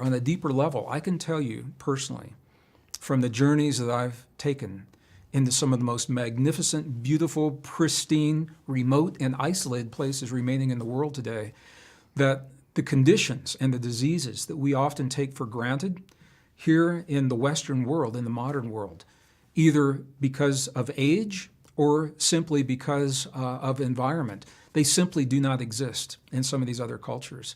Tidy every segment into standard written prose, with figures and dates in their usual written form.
However, on a deeper level, I can tell you personally, from the journeys that I've taken into some of the most magnificent, beautiful, pristine, remote, and isolated places remaining in the world today, that the conditions and the diseases that we often take for granted here in the Western world, in the modern world, either because of age or simply because of environment, they simply do not exist in some of these other cultures.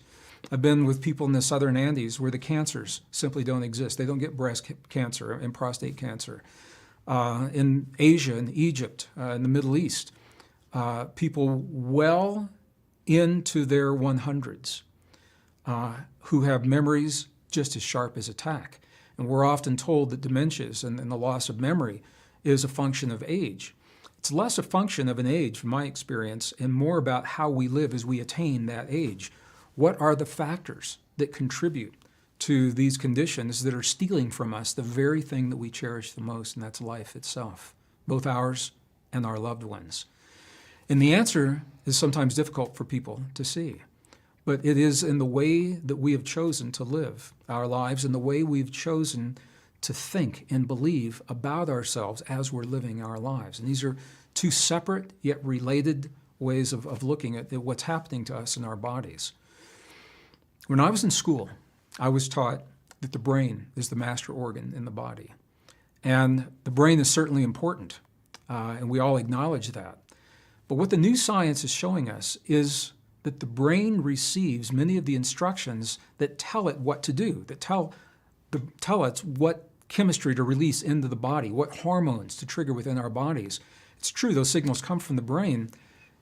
I've been with people in the Southern Andes where the cancers simply don't exist. They don't get breast cancer and prostate cancer. In Asia, in Egypt, in the Middle East, people well into their 100s who have memories just as sharp as a tack. And we're often told that dementias and the loss of memory is a function of age. It's less a function of an age, from my experience, and more about how we live as we attain that age. What are the factors that contribute to these conditions that are stealing from us the very thing that we cherish the most, and that's life itself, both ours and our loved ones? And the answer is sometimes difficult for people to see, but it is in the way that we have chosen to live our lives and the way we've chosen to think and believe about ourselves as we're living our lives. And these are two separate yet related ways of looking at what's happening to us in our bodies. When I was in school, I was taught that the brain is the master organ in the body. And the brain is certainly important, and we all acknowledge that. But what the new science is showing us is that the brain receives many of the instructions that tell it what to do, that tell it what chemistry to release into the body, what hormones to trigger within our bodies. It's true, those signals come from the brain,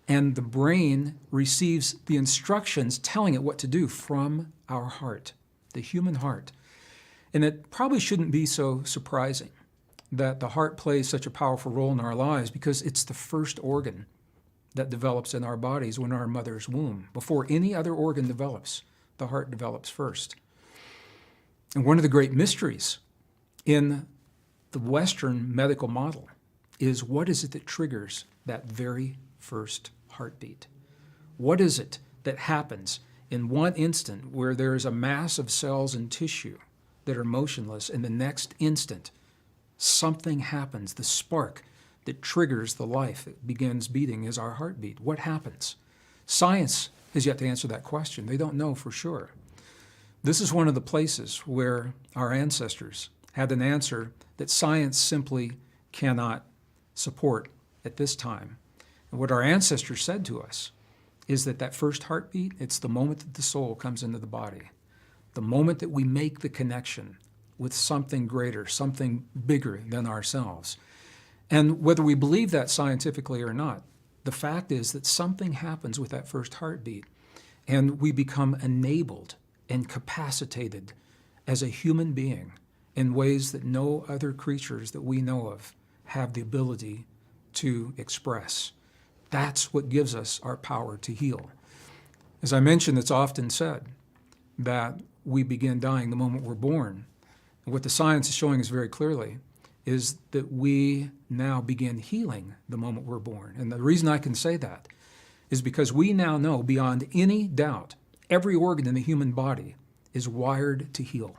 and the brain receives the instructions telling it what to do from our heart, the human heart. And it probably shouldn't be so surprising that the heart plays such a powerful role in our lives, because it's the first organ that develops in our bodies when our mother's womb. Before any other organ develops, the heart develops first. And one of the great mysteries in the Western medical model is, what is it that triggers that very first heartbeat? What is it that happens in one instant where there is a mass of cells and tissue that are motionless, and the next instant something happens, the spark that triggers the life that begins beating is our heartbeat? What happens? Science has yet to answer that question. They don't know for sure. This is one of the places where our ancestors had an answer that science simply cannot support at this time. And what our ancestors said to us is that first heartbeat, it's the moment that the soul comes into the body, the moment that we make the connection with something greater, something bigger than ourselves. And whether we believe that scientifically or not, the fact is that something happens with that first heartbeat, and we become enabled and capacitated as a human being in ways that no other creatures that we know of have the ability to express. That's what gives us our power to heal. As I mentioned, it's often said that we begin dying the moment we're born. And what the science is showing us very clearly is that we now begin healing the moment we're born. And the reason I can say that is because we now know beyond any doubt every organ in the human body is wired to heal.